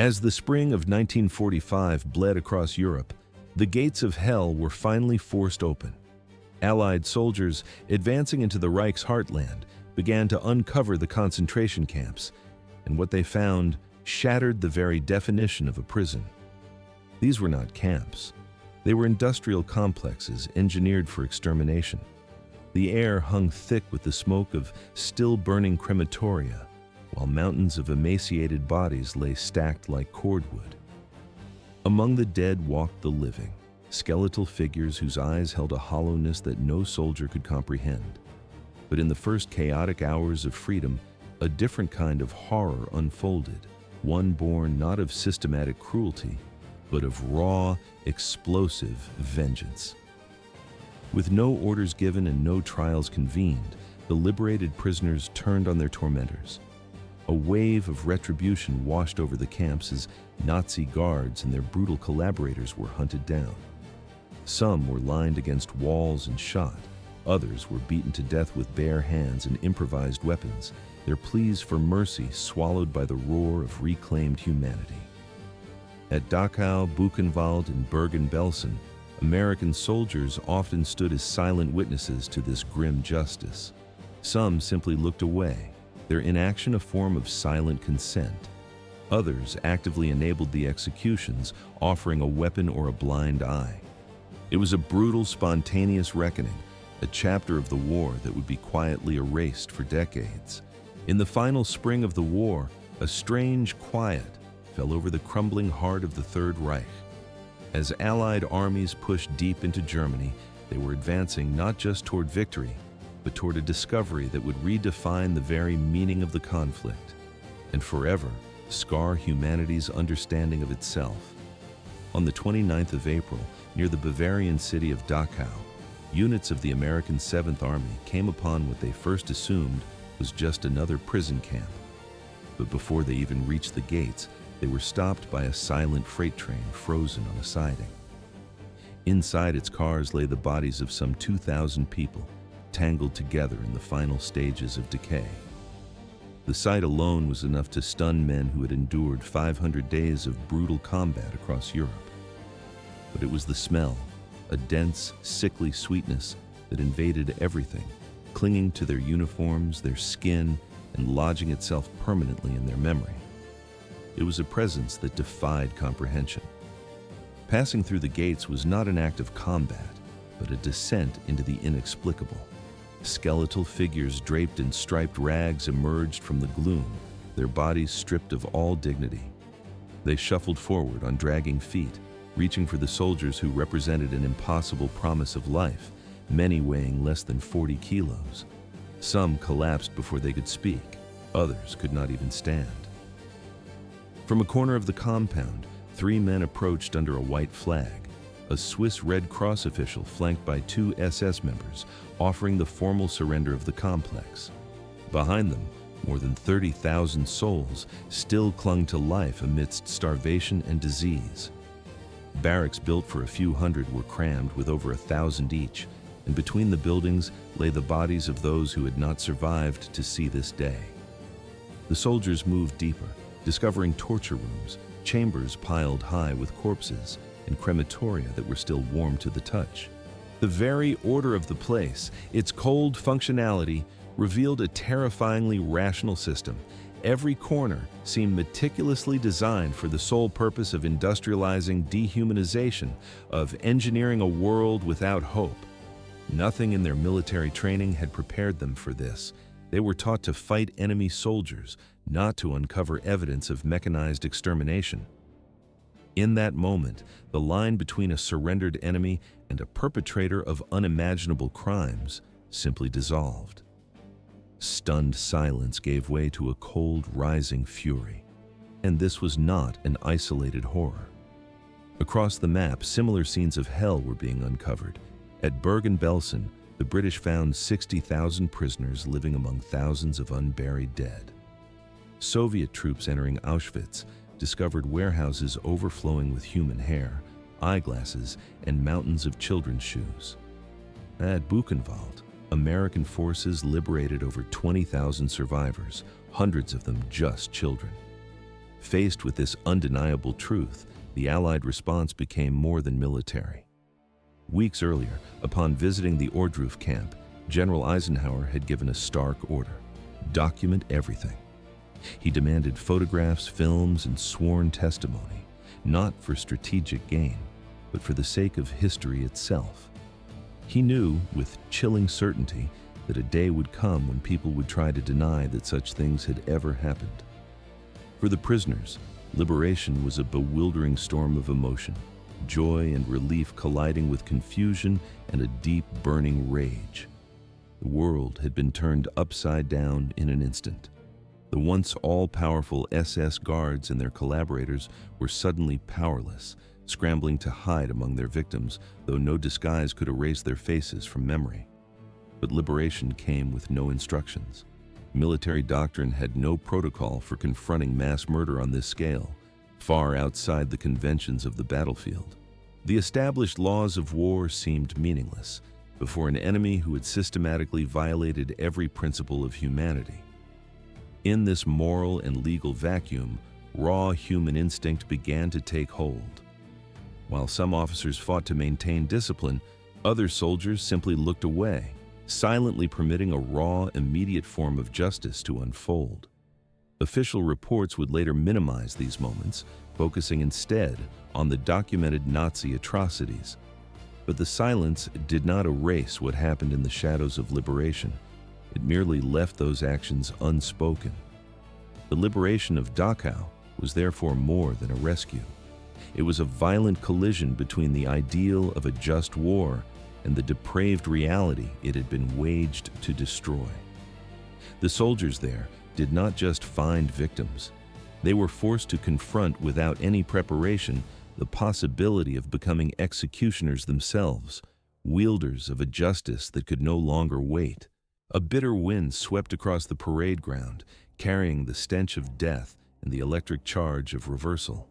As the spring of 1945 bled across Europe, the gates of hell were finally forced open. Allied soldiers, advancing into the Reich's heartland, began to uncover the concentration camps, and what they found shattered the very definition of a prison. These were not camps. They were industrial complexes engineered for extermination. The air hung thick with the smoke of still-burning crematoria, while mountains of emaciated bodies lay stacked like cordwood. Among the dead walked the living, skeletal figures whose eyes held a hollowness that no soldier could comprehend. But in the first chaotic hours of freedom, a different kind of horror unfolded, one born not of systematic cruelty, but of raw, explosive vengeance. With no orders given and no trials convened, the liberated prisoners turned on their tormentors. A wave of retribution washed over the camps as Nazi guards and their brutal collaborators were hunted down. Some were lined against walls and shot. Others were beaten to death with bare hands and improvised weapons, their pleas for mercy swallowed by the roar of reclaimed humanity. At Dachau, Buchenwald, and Bergen-Belsen, American soldiers often stood as silent witnesses to this grim justice. Some simply looked away, their inaction a form of silent consent. Others actively enabled the executions, offering a weapon or a blind eye. It was a brutal, spontaneous reckoning, a chapter of the war that would be quietly erased for decades. In the final spring of the war, a strange quiet fell over the crumbling heart of the Third Reich. As Allied armies pushed deep into Germany, they were advancing not just toward victory, but toward a discovery that would redefine the very meaning of the conflict, and forever scar humanity's understanding of itself. On the 29th of April, near the Bavarian city of Dachau, units of the American 7th Army came upon what they first assumed was just another prison camp. But before they even reached the gates, they were stopped by a silent freight train frozen on a siding. Inside its cars lay the bodies of some 2,000 people, tangled together in the final stages of decay. The sight alone was enough to stun men who had endured 500 days of brutal combat across Europe. But it was the smell, a dense, sickly sweetness that invaded everything, clinging to their uniforms, their skin, and lodging itself permanently in their memory. It was a presence that defied comprehension. Passing through the gates was not an act of combat, but a descent into the inexplicable. Skeletal figures draped in striped rags emerged from the gloom, their bodies stripped of all dignity. They shuffled forward on dragging feet, reaching for the soldiers who represented an impossible promise of life, many weighing less than 40 kilos. Some collapsed before they could speak, others could not even stand. From a corner of the compound, 3 men approached under a white flag, a Swiss Red Cross official flanked by 2 SS members, offering the formal surrender of the complex. Behind them, more than 30,000 souls still clung to life amidst starvation and disease. Barracks built for a few hundred were crammed with over 1,000 each, and between the buildings lay the bodies of those who had not survived to see this day. The soldiers moved deeper, discovering torture rooms, chambers piled high with corpses, and crematoria that were still warm to the touch. The very order of the place, its cold functionality, revealed a terrifyingly rational system. Every corner seemed meticulously designed for the sole purpose of industrializing dehumanization, of engineering a world without hope. Nothing in their military training had prepared them for this. They were taught to fight enemy soldiers, not to uncover evidence of mechanized extermination. In that moment, the line between a surrendered enemy and a perpetrator of unimaginable crimes simply dissolved. Stunned silence gave way to a cold, rising fury. And this was not an isolated horror. Across the map, similar scenes of hell were being uncovered. At Bergen-Belsen, the British found 60,000 prisoners living among thousands of unburied dead. Soviet troops entering Auschwitz discovered warehouses overflowing with human hair, eyeglasses, and mountains of children's shoes. At Buchenwald, American forces liberated over 20,000 survivors, hundreds of them just children. Faced with this undeniable truth, the Allied response became more than military. Weeks earlier, upon visiting the Ohrdruf camp, General Eisenhower had given a stark order: document everything. He demanded photographs, films, and sworn testimony, not for strategic gain, but for the sake of history itself. He knew, with chilling certainty, that a day would come when people would try to deny that such things had ever happened. For the prisoners, liberation was a bewildering storm of emotion, joy and relief colliding with confusion and a deep, burning rage. The world had been turned upside down in an instant. The once all-powerful SS guards and their collaborators were suddenly powerless, scrambling to hide among their victims, though no disguise could erase their faces from memory. But liberation came with no instructions. Military doctrine had no protocol for confronting mass murder on this scale, far outside the conventions of the battlefield. The established laws of war seemed meaningless before an enemy who had systematically violated every principle of humanity. In this moral and legal vacuum, raw human instinct began to take hold. While some officers fought to maintain discipline, other soldiers simply looked away, silently permitting a raw, immediate form of justice to unfold. Official reports would later minimize these moments, focusing instead on the documented Nazi atrocities. But the silence did not erase what happened in the shadows of liberation. It merely left those actions unspoken. The liberation of Dachau was therefore more than a rescue. It was a violent collision between the ideal of a just war and the depraved reality it had been waged to destroy. The soldiers there did not just find victims. They were forced to confront without any preparation the possibility of becoming executioners themselves, wielders of a justice that could no longer wait. A bitter wind swept across the parade ground, carrying the stench of death and the electric charge of reversal.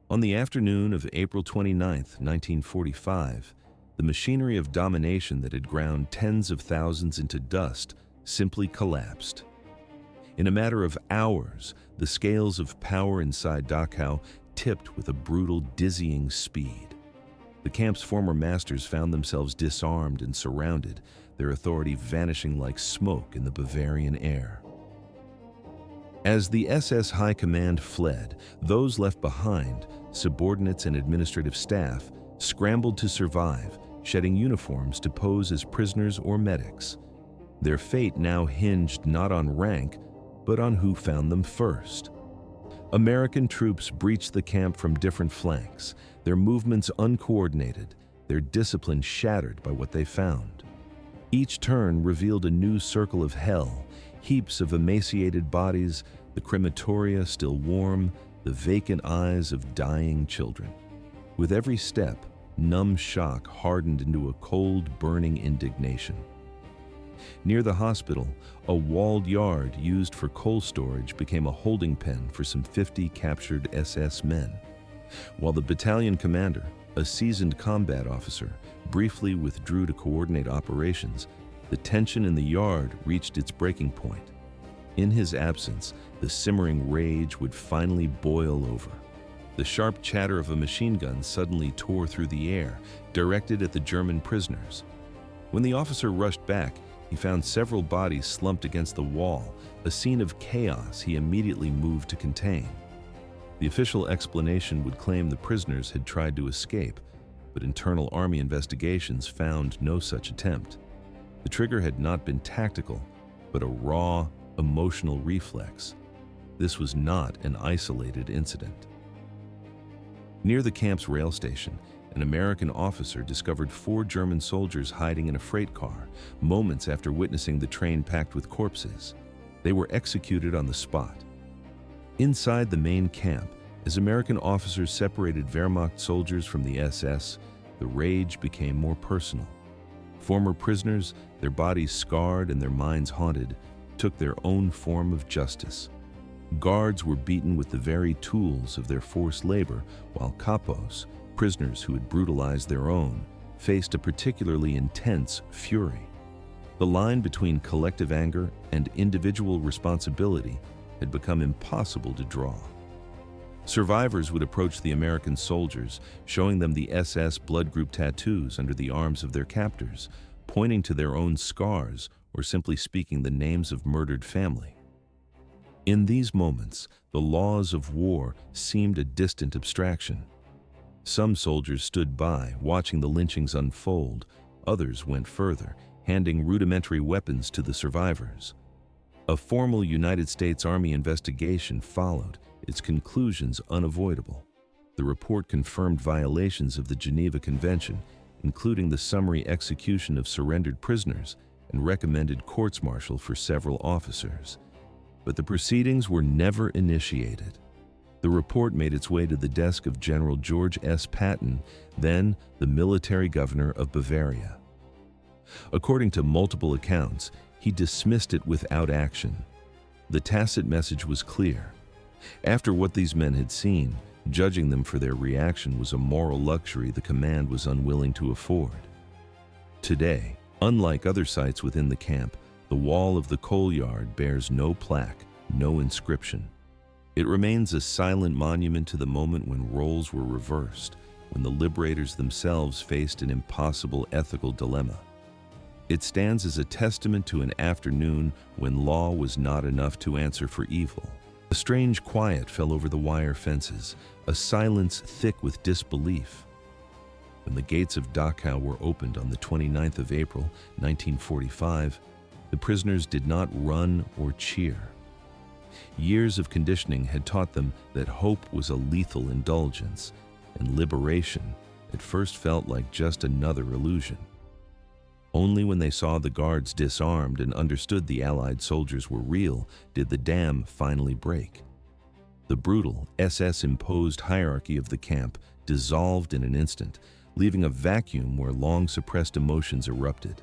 On the afternoon of April 29, 1945, the machinery of domination that had ground tens of thousands into dust simply collapsed. In a matter of hours, the scales of power inside Dachau tipped with a brutal, dizzying speed. The camp's former masters found themselves disarmed and surrounded, their authority vanishing like smoke in the Bavarian air. As the SS High Command fled, those left behind, subordinates and administrative staff, scrambled to survive, shedding uniforms to pose as prisoners or medics. Their fate now hinged not on rank, but on who found them first. American troops breached the camp from different flanks, their movements uncoordinated, their discipline shattered by what they found. Each turn revealed a new circle of hell, heaps of emaciated bodies, the crematoria still warm, the vacant eyes of dying children. With every step, numb shock hardened into a cold, burning indignation. Near the hospital, a walled yard used for coal storage became a holding pen for some 50 captured SS men. While the battalion commander, a seasoned combat officer, briefly withdrew to coordinate operations, the tension in the yard reached its breaking point. In his absence, the simmering rage would finally boil over. The sharp chatter of a machine gun suddenly tore through the air, directed at the German prisoners. When the officer rushed back, he found several bodies slumped against the wall, a scene of chaos he immediately moved to contain. The official explanation would claim the prisoners had tried to escape, but internal army investigations found no such attempt. The trigger had not been tactical, but a raw, emotional reflex. This was not an isolated incident. Near the camp's rail station, an American officer discovered 4 German soldiers hiding in a freight car, moments after witnessing the train packed with corpses. They were executed on the spot. Inside the main camp, as American officers separated Wehrmacht soldiers from the SS, the rage became more personal. Former prisoners, their bodies scarred and their minds haunted, took their own form of justice. Guards were beaten with the very tools of their forced labor, while capos, prisoners who had brutalized their own, faced a particularly intense fury. The line between collective anger and individual responsibility had become impossible to draw. Survivors would approach the American soldiers, showing them the SS blood group tattoos under the arms of their captors, pointing to their own scars or simply speaking the names of murdered family. In these moments, the laws of war seemed a distant abstraction. Some soldiers stood by, watching the lynchings unfold. Others went further, handing rudimentary weapons to the survivors. A formal United States Army investigation followed, its conclusions unavoidable. The report confirmed violations of the Geneva Convention, including the summary execution of surrendered prisoners, and recommended courts-martial for several officers. But the proceedings were never initiated. The report made its way to the desk of General George S. Patton, then the military governor of Bavaria. According to multiple accounts, he dismissed it without action. The tacit message was clear. After what these men had seen, judging them for their reaction was a moral luxury the command was unwilling to afford. Today, unlike other sites within the camp, the wall of the coal yard bears no plaque, no inscription. It remains a silent monument to the moment when roles were reversed, when the liberators themselves faced an impossible ethical dilemma. It stands as a testament to an afternoon when law was not enough to answer for evil. A strange quiet fell over the wire fences, a silence thick with disbelief. When the gates of Dachau were opened on the 29th of April, 1945, the prisoners did not run or cheer. Years of conditioning had taught them that hope was a lethal indulgence, and liberation at first felt like just another illusion. Only when they saw the guards disarmed and understood the Allied soldiers were real did the dam finally break. The brutal SS-imposed hierarchy of the camp dissolved in an instant, leaving a vacuum where long-suppressed emotions erupted.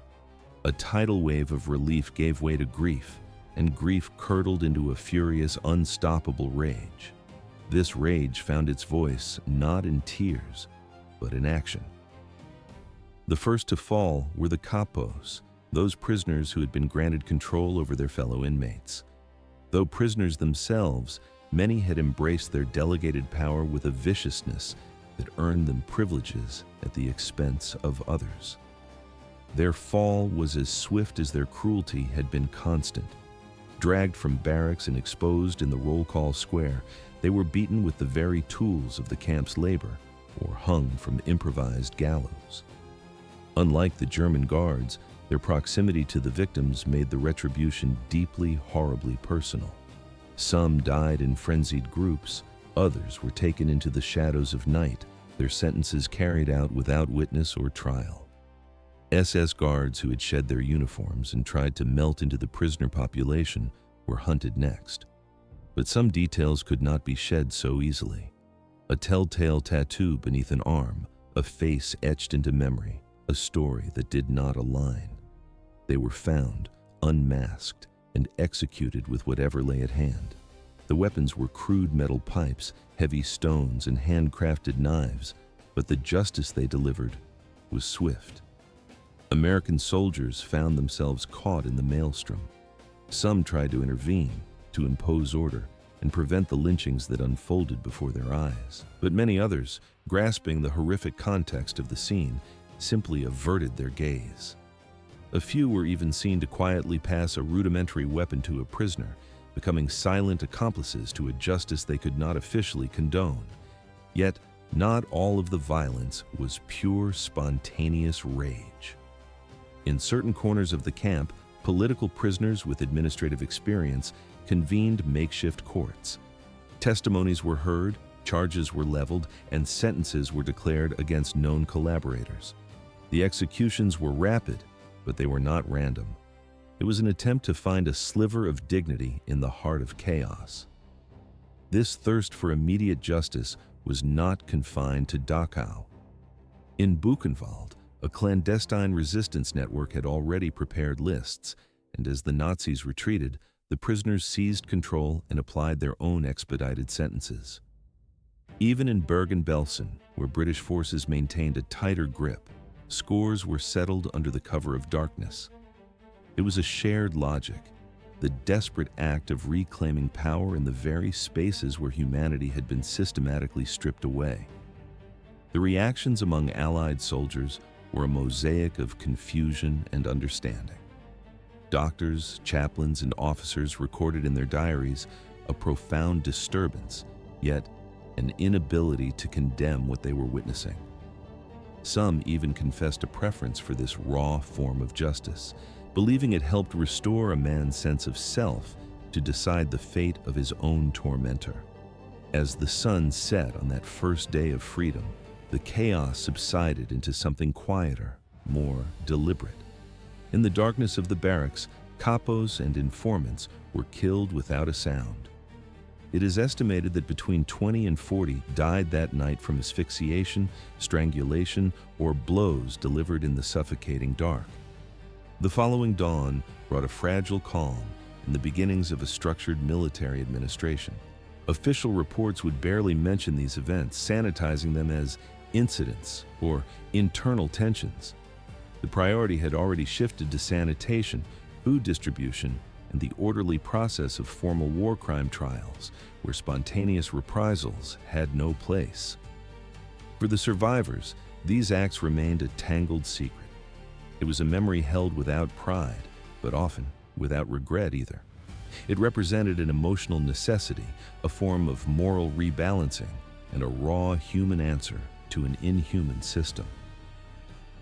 A tidal wave of relief gave way to grief, and grief curdled into a furious, unstoppable rage. This rage found its voice not in tears, but in action. The first to fall were the capos, those prisoners who had been granted control over their fellow inmates. Though prisoners themselves, many had embraced their delegated power with a viciousness that earned them privileges at the expense of others. Their fall was as swift as their cruelty had been constant. Dragged from barracks and exposed in the roll call square, they were beaten with the very tools of the camp's labor, or hung from improvised gallows. Unlike the German guards, their proximity to the victims made the retribution deeply, horribly personal. Some died in frenzied groups, others were taken into the shadows of night, their sentences carried out without witness or trial. SS guards who had shed their uniforms and tried to melt into the prisoner population were hunted next. But some details could not be shed so easily. A telltale tattoo beneath an arm, a face etched into memory, a story that did not align. They were found, unmasked, and executed with whatever lay at hand. The weapons were crude metal pipes, heavy stones, and handcrafted knives, but the justice they delivered was swift. American soldiers found themselves caught in the maelstrom. Some tried to intervene, to impose order, and prevent the lynchings that unfolded before their eyes. But many others, grasping the horrific context of the scene, simply averted their gaze. A few were even seen to quietly pass a rudimentary weapon to a prisoner, becoming silent accomplices to a justice they could not officially condone. Yet, not all of the violence was pure, spontaneous rage. In certain corners of the camp, political prisoners with administrative experience convened makeshift courts. Testimonies were heard, charges were leveled, and sentences were declared against known collaborators. The executions were rapid, but they were not random. It was an attempt to find a sliver of dignity in the heart of chaos. This thirst for immediate justice was not confined to Dachau. In Buchenwald, a clandestine resistance network had already prepared lists, and as the Nazis retreated, the prisoners seized control and applied their own expedited sentences. Even in Bergen-Belsen, where British forces maintained a tighter grip, scores were settled under the cover of darkness. It was a shared logic. the desperate act of reclaiming power in the very spaces where humanity had been systematically stripped away. The reactions among Allied soldiers were a mosaic of confusion and understanding. Doctors, chaplains, and officers recorded in their diaries a profound disturbance, yet an inability to condemn what they were witnessing. Some even confessed a preference for this raw form of justice, believing it helped restore a man's sense of self to decide the fate of his own tormentor. As the sun set on that first day of freedom, the chaos subsided into something quieter, more deliberate. In the darkness of the barracks, capos and informants were killed without a sound. It is estimated that between 20 and 40 died that night from asphyxiation, strangulation, or blows delivered in the suffocating dark. The following dawn brought a fragile calm and the beginnings of a structured military administration. Official reports would barely mention these events, sanitizing them as incidents or internal tensions. The priority had already shifted to sanitation, food distribution, and the orderly process of formal war crime trials, where spontaneous reprisals had no place. For the survivors, these acts remained a tangled secret. It was a memory held without pride, but often without regret either. It represented an emotional necessity, a form of moral rebalancing, and a raw human answer to an inhuman system.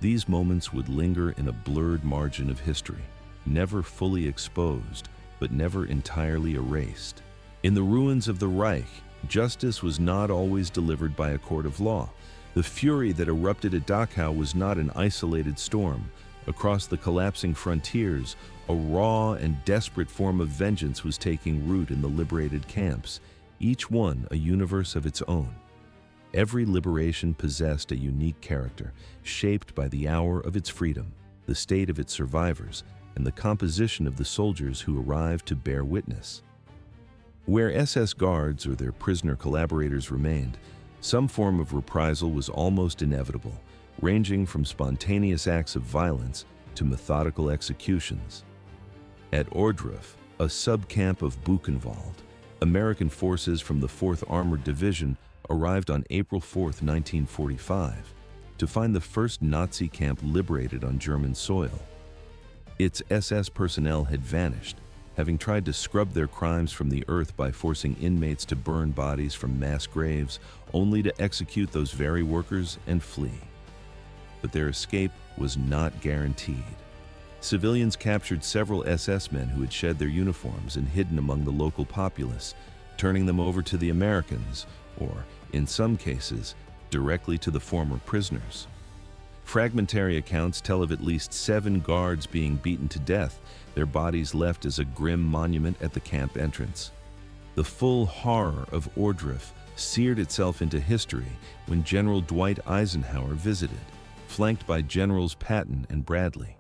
These moments would linger in a blurred margin of history, never fully exposed, but never entirely erased. In the ruins of the Reich, justice was not always delivered by a court of law. The fury that erupted at Dachau was not an isolated storm. Across the collapsing frontiers, a raw and desperate form of vengeance was taking root in the liberated camps, each one a universe of its own. Every liberation possessed a unique character, shaped by the hour of its freedom, the state of its survivors, and the composition of the soldiers who arrived to bear witness. Where SS guards or their prisoner collaborators remained, some form of reprisal was almost inevitable, ranging from spontaneous acts of violence to methodical executions. At Ohrdruf, a subcamp of Buchenwald, American forces from the 4th Armored Division arrived on April 4, 1945, to find the first Nazi camp liberated on German soil. Its SS personnel had vanished, having tried to scrub their crimes from the earth by forcing inmates to burn bodies from mass graves, only to execute those very workers and flee. But their escape was not guaranteed. Civilians captured several SS men who had shed their uniforms and hidden among the local populace, turning them over to the Americans, or, in some cases, directly to the former prisoners. Fragmentary accounts tell of at least 7 guards being beaten to death, their bodies left as a grim monument at the camp entrance. The full horror of Ohrdruf seared itself into history when General Dwight Eisenhower visited, flanked by Generals Patton and Bradley.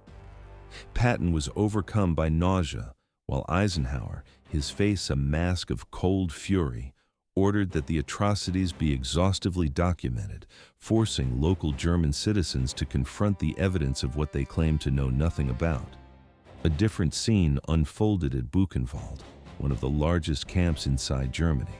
Patton was overcome by nausea, while Eisenhower, his face a mask of cold fury, ordered that the atrocities be exhaustively documented, forcing local German citizens to confront the evidence of what they claimed to know nothing about. A different scene unfolded at Buchenwald, one of the largest camps inside Germany.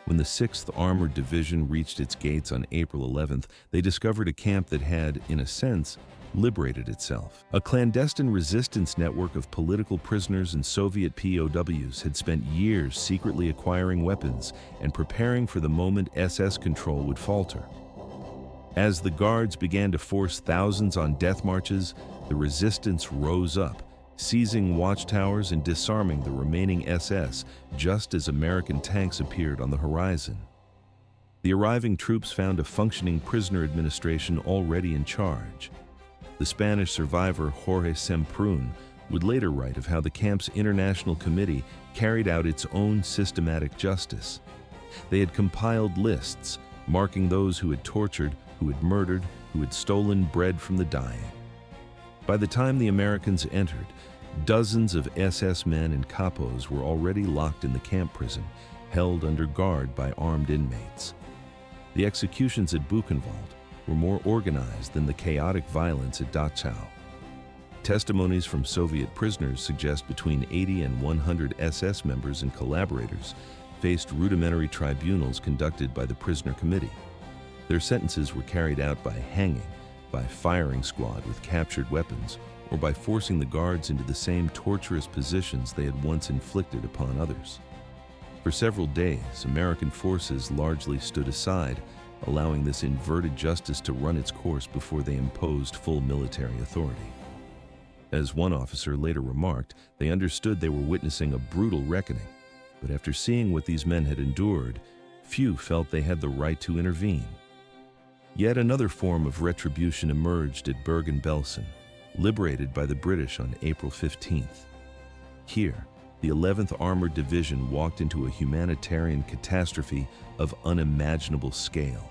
When the 6th Armored Division reached its gates on April 11th, they discovered a camp that had, in a sense, liberated itself. A clandestine resistance network of political prisoners and Soviet POWs had spent years secretly acquiring weapons and preparing for the moment SS control would falter. As the guards began to force thousands on death marches, the resistance rose up, seizing watchtowers and disarming the remaining SS just as American tanks appeared on the horizon. The arriving troops found a functioning prisoner administration already in charge. The Spanish survivor Jorge Semprún would later write of how the camp's international committee carried out its own systematic justice. They had compiled lists, marking those who had tortured, who had murdered, who had stolen bread from the dying. By the time the Americans entered, dozens of SS men and capos were already locked in the camp prison, held under guard by armed inmates. The executions at Buchenwald were more organized than the chaotic violence at Dachau. Testimonies from Soviet prisoners suggest between 80 and 100 SS members and collaborators faced rudimentary tribunals conducted by the prisoner committee. Their sentences were carried out by hanging, by firing squad with captured weapons, or by forcing the guards into the same torturous positions they had once inflicted upon others. For several days, American forces largely stood aside, allowing this inverted justice to run its course before they imposed full military authority. As one officer later remarked, they understood they were witnessing a brutal reckoning, but after seeing what these men had endured, few felt they had the right to intervene. Yet another form of retribution emerged at Bergen-Belsen, liberated by the British on April 15th. Here, the 11th Armored Division walked into a humanitarian catastrophe of unimaginable scale.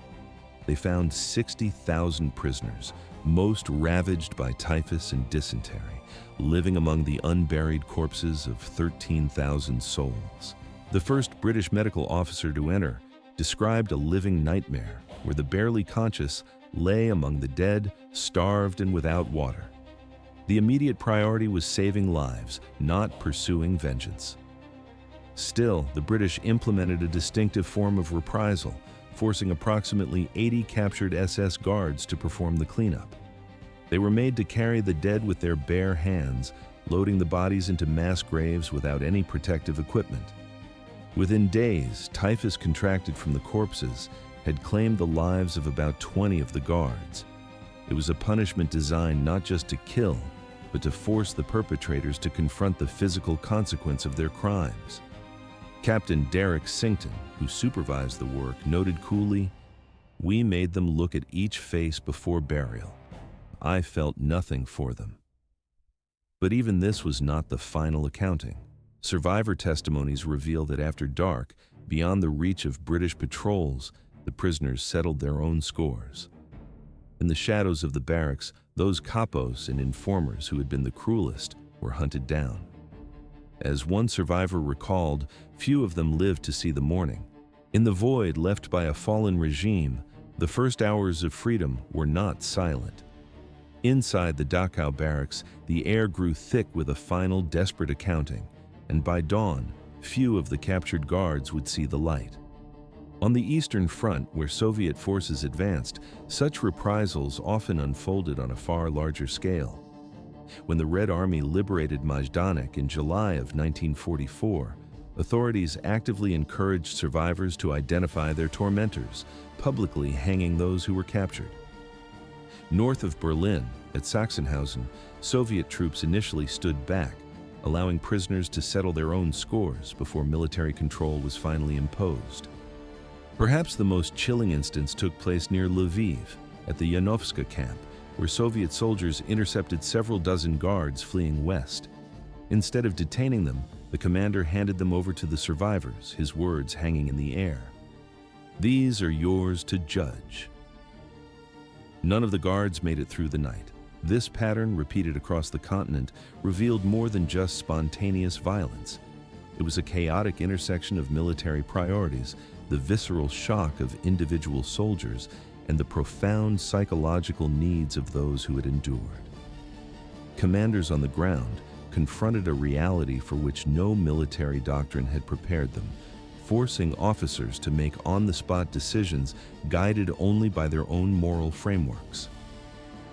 They found 60,000 prisoners, most ravaged by typhus and dysentery, living among the unburied corpses of 13,000 souls. The first British medical officer to enter described a living nightmare where the barely conscious lay among the dead, starved and without water. The immediate priority was saving lives, not pursuing vengeance. Still, the British implemented a distinctive form of reprisal, forcing approximately 80 captured SS guards to perform the cleanup. They were made to carry the dead with their bare hands, loading the bodies into mass graves without any protective equipment. Within days, typhus contracted from the corpses had claimed the lives of about 20 of the guards. It was a punishment designed not just to kill, but to force the perpetrators to confront the physical consequence of their crimes. Captain Derek Sington, who supervised the work, noted coolly, "We made them look at each face before burial. I felt nothing for them." But even this was not the final accounting. Survivor testimonies reveal that after dark, beyond the reach of British patrols, the prisoners settled their own scores. In the shadows of the barracks, those capos and informers who had been the cruelest were hunted down. As one survivor recalled, few of them lived to see the morning. In the void left by a fallen regime, the first hours of freedom were not silent. Inside the Dachau barracks, the air grew thick with a final desperate accounting, and by dawn, few of the captured guards would see the light. On the Eastern Front, where Soviet forces advanced, such reprisals often unfolded on a far larger scale. When the Red Army liberated Majdanek in July of 1944, authorities actively encouraged survivors to identify their tormentors, publicly hanging those who were captured. North of Berlin, at Sachsenhausen, Soviet troops initially stood back, allowing prisoners to settle their own scores before military control was finally imposed. Perhaps the most chilling instance took place near Lviv, at the Yanovska camp, where Soviet soldiers intercepted several dozen guards fleeing west. Instead of detaining them, the commander handed them over to the survivors, his words hanging in the air. "These are yours to judge." None of the guards made it through the night. This pattern, repeated across the continent, revealed more than just spontaneous violence. It was a chaotic intersection of military priorities, the visceral shock of individual soldiers, and the profound psychological needs of those who had endured. Commanders on the ground confronted a reality for which no military doctrine had prepared them, forcing officers to make on-the-spot decisions guided only by their own moral frameworks.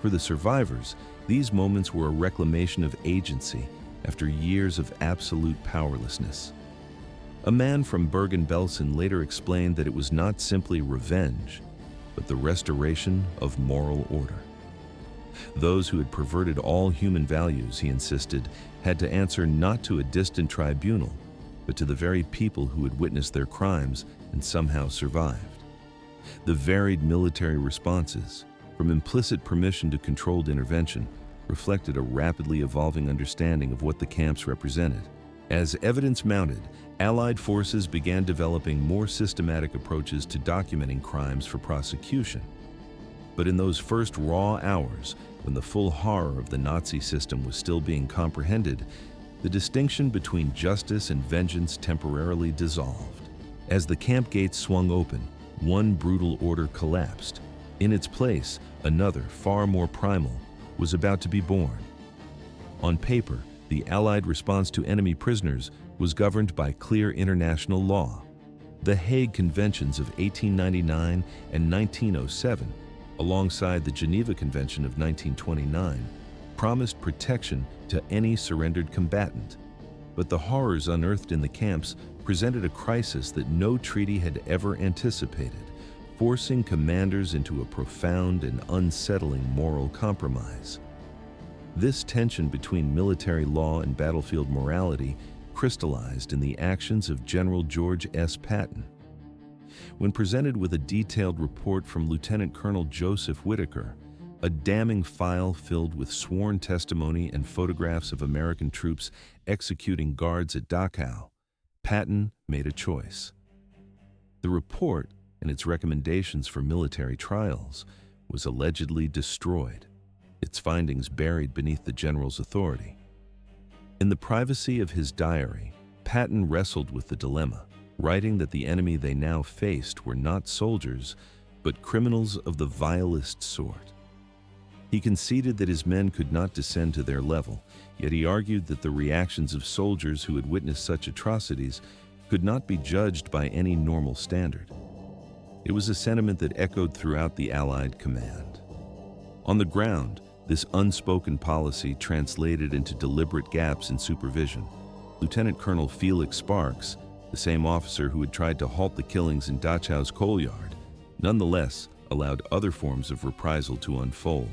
For the survivors, these moments were a reclamation of agency after years of absolute powerlessness. A man from Bergen-Belsen later explained that it was not simply revenge, but the restoration of moral order. Those who had perverted all human values, he insisted, had to answer not to a distant tribunal, but to the very people who had witnessed their crimes and somehow survived. The varied military responses, from implicit permission to controlled intervention, reflected a rapidly evolving understanding of what the camps represented. As evidence mounted, Allied forces began developing more systematic approaches to documenting crimes for prosecution. But in those first raw hours, when the full horror of the Nazi system was still being comprehended, the distinction between justice and vengeance temporarily dissolved. As the camp gates swung open, one brutal order collapsed. In its place, another, far more primal, was about to be born. On paper, the Allied response to enemy prisoners was governed by clear international law. The Hague Conventions of 1899 and 1907, alongside the Geneva Convention of 1929, promised protection to any surrendered combatant. But the horrors unearthed in the camps presented a crisis that no treaty had ever anticipated, forcing commanders into a profound and unsettling moral compromise. This tension between military law and battlefield morality crystallized in the actions of General George S. Patton. When presented with a detailed report from Lieutenant Colonel Joseph Whitaker, a damning file filled with sworn testimony and photographs of American troops executing guards at Dachau, Patton made a choice. The report and its recommendations for military trials was allegedly destroyed, its findings buried beneath the general's authority. In the privacy of his diary, Patton wrestled with the dilemma, writing that the enemy they now faced were not soldiers, but criminals of the vilest sort. He conceded that his men could not descend to their level, yet he argued that the reactions of soldiers who had witnessed such atrocities could not be judged by any normal standard. It was a sentiment that echoed throughout the Allied command. On the ground, this unspoken policy translated into deliberate gaps in supervision. Lieutenant Colonel Felix Sparks, the same officer who had tried to halt the killings in Dachau's coal yard, nonetheless allowed other forms of reprisal to unfold.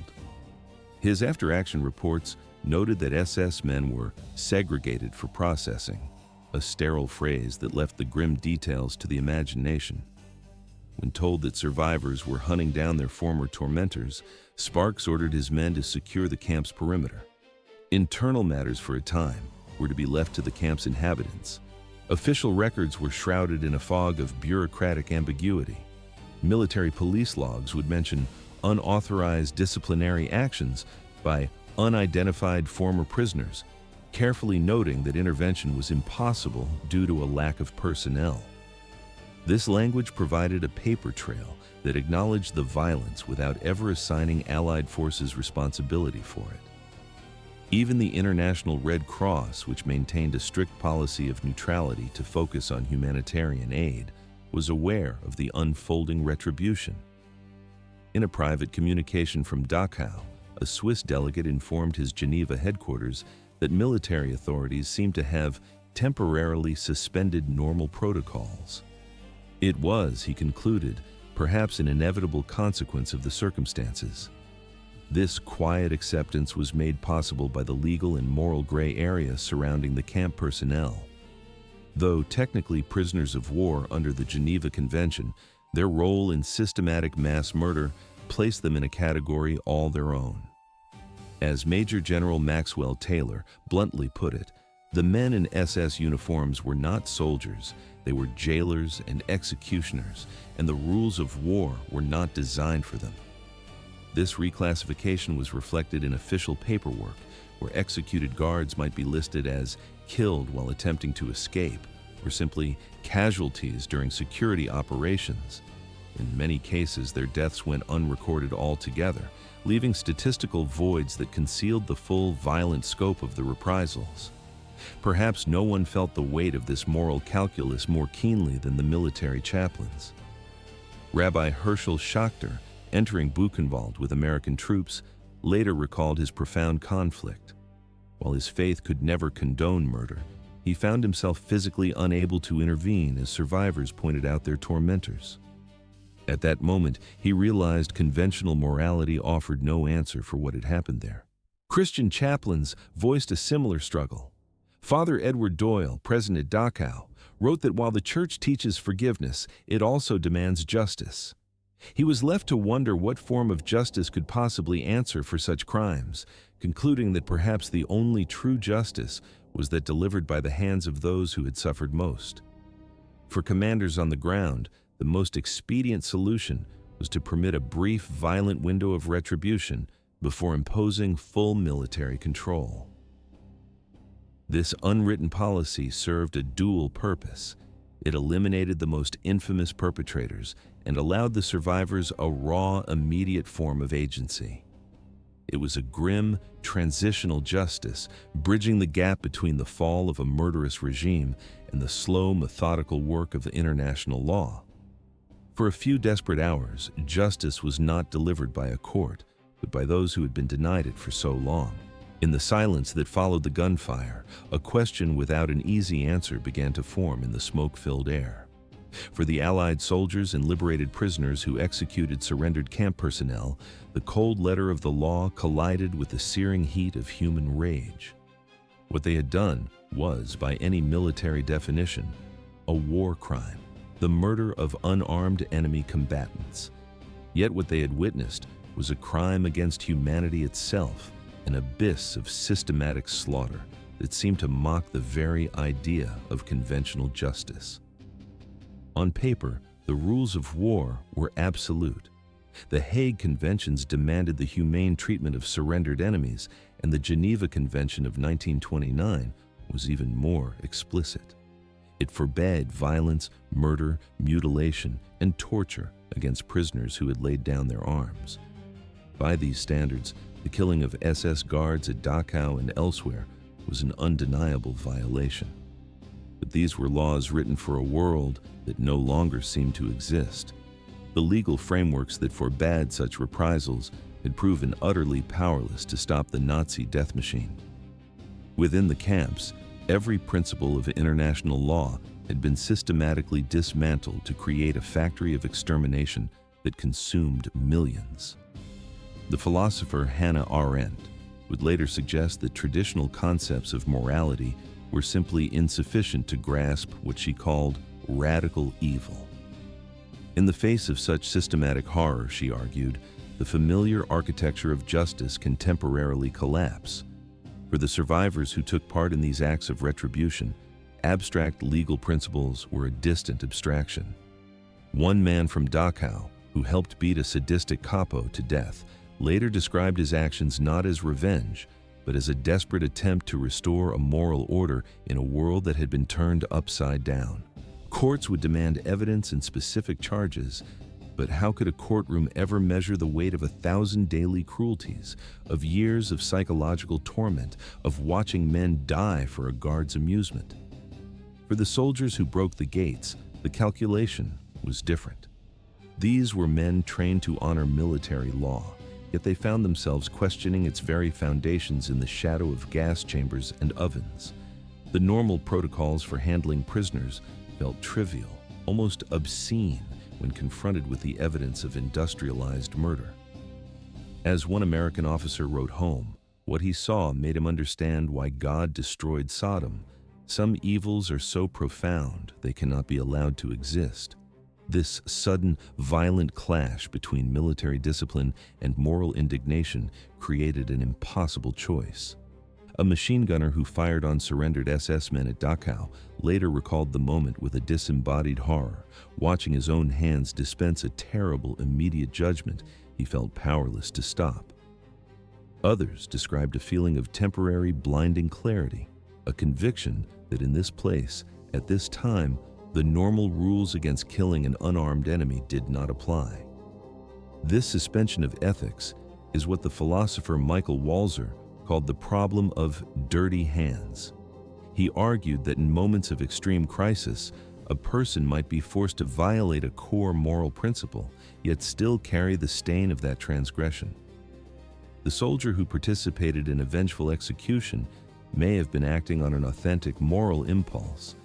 His after-action reports noted that SS men were segregated for processing, a sterile phrase that left the grim details to the imagination. When told that survivors were hunting down their former tormentors, Sparks ordered his men to secure the camp's perimeter. Internal matters for a time were to be left to the camp's inhabitants. Official records were shrouded in a fog of bureaucratic ambiguity. Military police logs would mention unauthorized disciplinary actions by unidentified former prisoners, carefully noting that intervention was impossible due to a lack of personnel. This language provided a paper trail that acknowledged the violence without ever assigning Allied forces responsibility for it. Even the International Red Cross, which maintained a strict policy of neutrality to focus on humanitarian aid, was aware of the unfolding retribution. In a private communication from Dachau, a Swiss delegate informed his Geneva headquarters that military authorities seemed to have temporarily suspended normal protocols. It was, he concluded, perhaps an inevitable consequence of the circumstances. This quiet acceptance was made possible by the legal and moral gray area surrounding the camp personnel. Though technically prisoners of war under the Geneva Convention, their role in systematic mass murder placed them in a category all their own. As Major General Maxwell Taylor bluntly put it, the men in SS uniforms were not soldiers, they were jailers and executioners, and the rules of war were not designed for them. This reclassification was reflected in official paperwork, where executed guards might be listed as killed while attempting to escape, or simply casualties during security operations. In many cases, their deaths went unrecorded altogether, leaving statistical voids that concealed the full violent scope of the reprisals. Perhaps no one felt the weight of this moral calculus more keenly than the military chaplains. Rabbi Herschel Schachter, entering Buchenwald with American troops, later recalled his profound conflict. While his faith could never condone murder, he found himself physically unable to intervene as survivors pointed out their tormentors. At that moment, he realized conventional morality offered no answer for what had happened there. Christian chaplains voiced a similar struggle. Father Edward Doyle, present at Dachau, wrote that while the Church teaches forgiveness, it also demands justice. He was left to wonder what form of justice could possibly answer for such crimes, concluding that perhaps the only true justice was that delivered by the hands of those who had suffered most. For commanders on the ground, the most expedient solution was to permit a brief, violent window of retribution before imposing full military control. This unwritten policy served a dual purpose. It eliminated the most infamous perpetrators and allowed the survivors a raw, immediate form of agency. It was a grim, transitional justice, bridging the gap between the fall of a murderous regime and the slow, methodical work of the international law. For a few desperate hours, justice was not delivered by a court, but by those who had been denied it for so long. In the silence that followed the gunfire, a question without an easy answer began to form in the smoke-filled air. For the Allied soldiers and liberated prisoners who executed surrendered camp personnel, the cold letter of the law collided with the searing heat of human rage. What they had done was, by any military definition, a war crime, the murder of unarmed enemy combatants. Yet what they had witnessed was a crime against humanity itself, an abyss of systematic slaughter that seemed to mock the very idea of conventional justice. On paper, the rules of war were absolute. The Hague Conventions demanded the humane treatment of surrendered enemies, and the Geneva Convention of 1929 was even more explicit. It forbade violence, murder, mutilation, and torture against prisoners who had laid down their arms. By these standards, the killing of SS guards at Dachau and elsewhere was an undeniable violation. But these were laws written for a world that no longer seemed to exist. The legal frameworks that forbade such reprisals had proven utterly powerless to stop the Nazi death machine. Within the camps, every principle of international law had been systematically dismantled to create a factory of extermination that consumed millions. The philosopher Hannah Arendt would later suggest that traditional concepts of morality were simply insufficient to grasp what she called radical evil. In the face of such systematic horror, she argued, the familiar architecture of justice can temporarily collapse. For the survivors who took part in these acts of retribution, abstract legal principles were a distant abstraction. One man from Dachau, who helped beat a sadistic capo to death, later described his actions not as revenge, but as a desperate attempt to restore a moral order in a world that had been turned upside down. Courts would demand evidence and specific charges, but how could a courtroom ever measure the weight of 1,000 daily cruelties, of years of psychological torment, of watching men die for a guard's amusement? For the soldiers who broke the gates, the calculation was different. These were men trained to honor military law, yet they found themselves questioning its very foundations in the shadow of gas chambers and ovens. The normal protocols for handling prisoners felt trivial, almost obscene, when confronted with the evidence of industrialized murder. As one American officer wrote home, what he saw made him understand why God destroyed Sodom. Some evils are so profound they cannot be allowed to exist. This sudden, violent clash between military discipline and moral indignation created an impossible choice. A machine gunner who fired on surrendered SS men at Dachau later recalled the moment with a disembodied horror. Watching his own hands dispense a terrible, immediate judgment, he felt powerless to stop. Others described a feeling of temporary, blinding clarity, a conviction that in this place, at this time, the normal rules against killing an unarmed enemy did not apply. This suspension of ethics is what the philosopher Michael Walzer called the problem of dirty hands. He argued that in moments of extreme crisis, a person might be forced to violate a core moral principle, yet still carry the stain of that transgression. The soldier who participated in a vengeful execution may have been acting on an authentic moral impulse,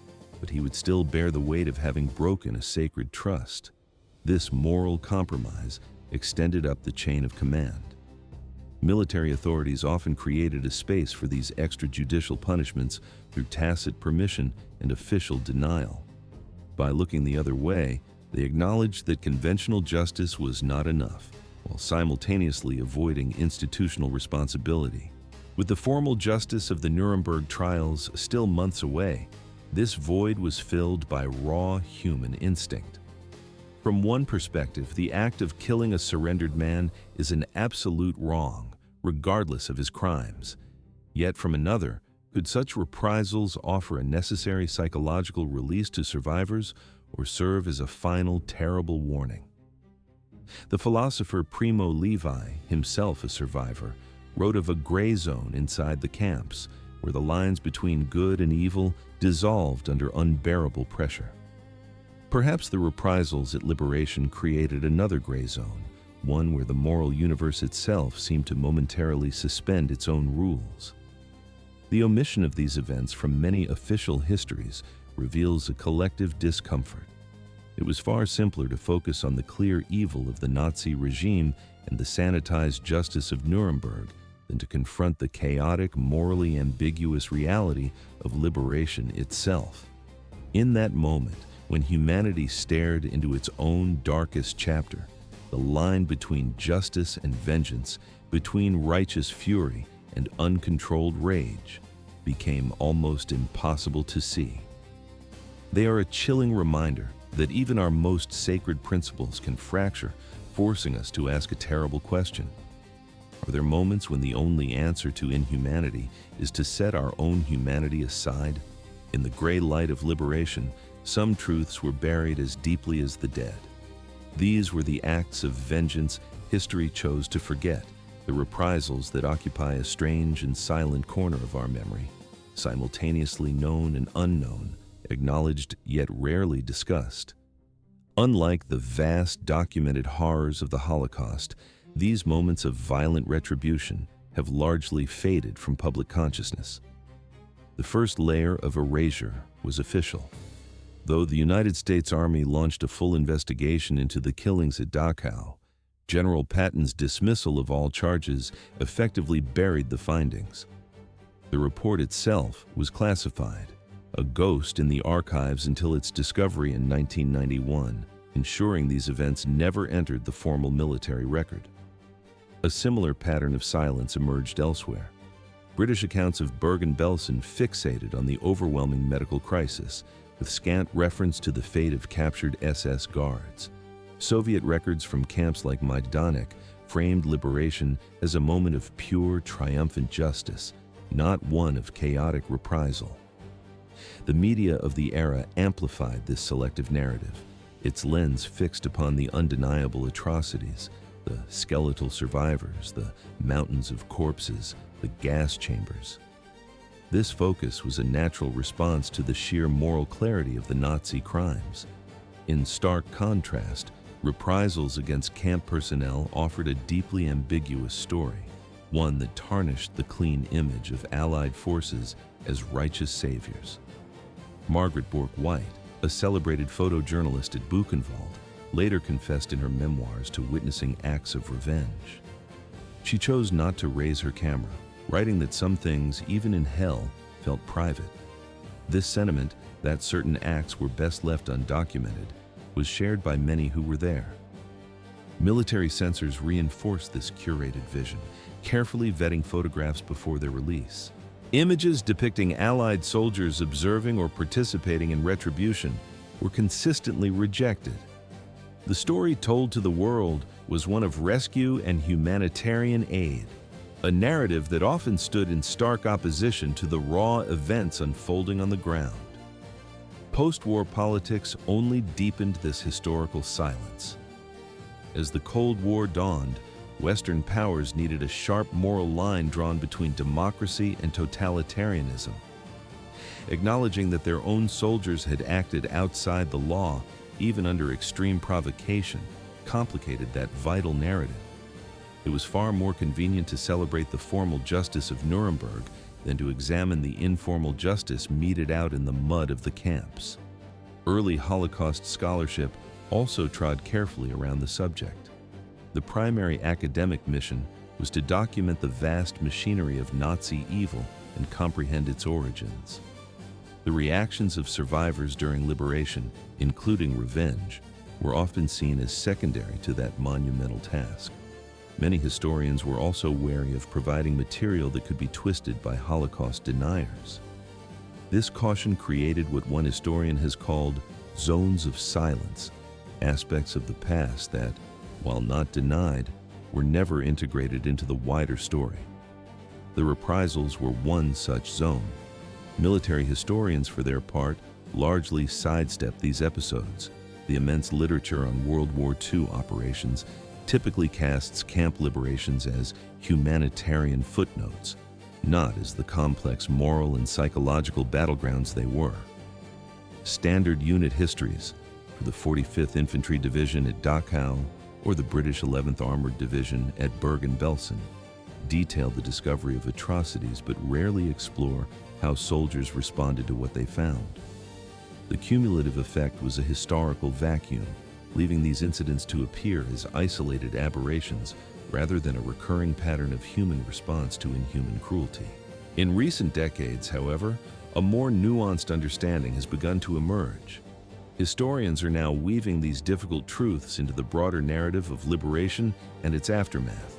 but he would still bear the weight of having broken a sacred trust. This moral compromise extended up the chain of command. Military authorities often created a space for these extrajudicial punishments through tacit permission and official denial. By looking the other way, they acknowledged that conventional justice was not enough, while simultaneously avoiding institutional responsibility. With the formal justice of the Nuremberg trials still months away, this void was filled by raw human instinct. From one perspective, the act of killing a surrendered man is an absolute wrong, regardless of his crimes. Yet from another, could such reprisals offer a necessary psychological release to survivors or serve as a final terrible warning? The philosopher Primo Levi, himself a survivor, wrote of a gray zone inside the camps, where the lines between good and evil dissolved under unbearable pressure. Perhaps the reprisals at liberation created another gray zone, one where the moral universe itself seemed to momentarily suspend its own rules. The omission of these events from many official histories reveals a collective discomfort. It was far simpler to focus on the clear evil of the Nazi regime and the sanitized justice of Nuremberg than to confront the chaotic, morally ambiguous reality of liberation itself. In that moment, when humanity stared into its own darkest chapter, the line between justice and vengeance, between righteous fury and uncontrolled rage, became almost impossible to see. They are a chilling reminder that even our most sacred principles can fracture, forcing us to ask a terrible question. Are there moments when the only answer to inhumanity is to set our own humanity aside? In the gray light of liberation, some truths were buried as deeply as the dead. These were the acts of vengeance history chose to forget, the reprisals that occupy a strange and silent corner of our memory, simultaneously known and unknown, acknowledged yet rarely discussed. Unlike the vast documented horrors of the Holocaust, these moments of violent retribution have largely faded from public consciousness. The first layer of erasure was official. Though the United States Army launched a full investigation into the killings at Dachau, General Patton's dismissal of all charges effectively buried the findings. The report itself was classified, a ghost in the archives until its discovery in 1991, ensuring these events never entered the formal military record. A similar pattern of silence emerged elsewhere. British accounts of Bergen-Belsen fixated on the overwhelming medical crisis, with scant reference to the fate of captured SS guards. Soviet records from camps like Majdanek framed liberation as a moment of pure, triumphant justice, not one of chaotic reprisal. The media of the era amplified this selective narrative, its lens fixed upon the undeniable atrocities, the skeletal survivors, the mountains of corpses, the gas chambers. This focus was a natural response to the sheer moral clarity of the Nazi crimes. In stark contrast, reprisals against camp personnel offered a deeply ambiguous story, one that tarnished the clean image of Allied forces as righteous saviors. Margaret Bourke-White, a celebrated photojournalist at Buchenwald, later confessed in her memoirs to witnessing acts of revenge. She chose not to raise her camera, writing that some things, even in hell, felt private. This sentiment, that certain acts were best left undocumented, was shared by many who were there. Military censors reinforced this curated vision, carefully vetting photographs before their release. Images depicting Allied soldiers observing or participating in retribution were consistently rejected. The story told to the world was one of rescue and humanitarian aid, a narrative that often stood in stark opposition to the raw events unfolding on the ground. Post-war politics only deepened this historical silence. As the Cold War dawned, Western powers needed a sharp moral line drawn between democracy and totalitarianism. Acknowledging that their own soldiers had acted outside the law, even under extreme provocation, complicated that vital narrative. It was far more convenient to celebrate the formal justice of Nuremberg than to examine the informal justice meted out in the mud of the camps. Early Holocaust scholarship also trod carefully around the subject. The primary academic mission was to document the vast machinery of Nazi evil and comprehend its origins. The reactions of survivors during liberation, including revenge, were often seen as secondary to that monumental task. Many historians were also wary of providing material that could be twisted by Holocaust deniers. This caution created what one historian has called zones of silence, aspects of the past that, while not denied, were never integrated into the wider story. The reprisals were one such zone. Military historians, for their part, largely sidestepped these episodes. The immense literature on World War II operations typically casts camp liberations as humanitarian footnotes, not as the complex moral and psychological battlegrounds they were. Standard unit histories for the 45th Infantry Division at Dachau or the British 11th Armored Division at Bergen-Belsen detail the discovery of atrocities but rarely explore how soldiers responded to what they found. The cumulative effect was a historical vacuum, leaving these incidents to appear as isolated aberrations rather than a recurring pattern of human response to inhuman cruelty. In recent decades, however, a more nuanced understanding has begun to emerge. Historians are now weaving these difficult truths into the broader narrative of liberation and its aftermath.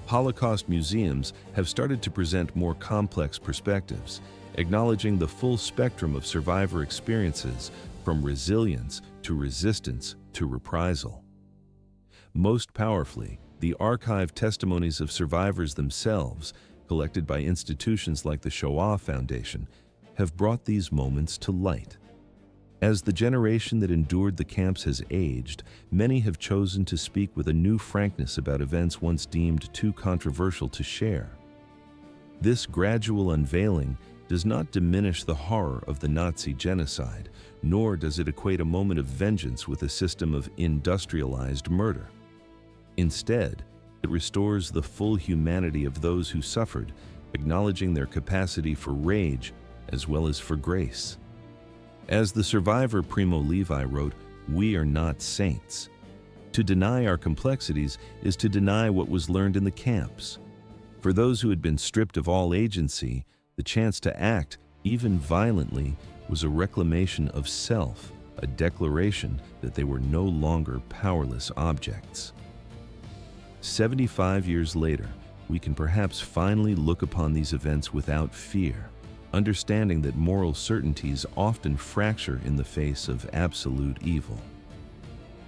Holocaust museums have started to present more complex perspectives, acknowledging the full spectrum of survivor experiences, from resilience to resistance to reprisal. Most powerfully, the archived testimonies of survivors themselves, collected by institutions like the Shoah Foundation, have brought these moments to light. As the generation that endured the camps has aged, many have chosen to speak with a new frankness about events once deemed too controversial to share. This gradual unveiling does not diminish the horror of the Nazi genocide, nor does it equate a moment of vengeance with a system of industrialized murder. Instead, it restores the full humanity of those who suffered, acknowledging their capacity for rage as well as for grace. As the survivor Primo Levi wrote, "We are not saints. To deny our complexities is to deny what was learned in the camps." For those who had been stripped of all agency, the chance to act, even violently, was a reclamation of self, a declaration that they were no longer powerless objects. 75 years later, we can perhaps finally look upon these events without fear, understanding that moral certainties often fracture in the face of absolute evil.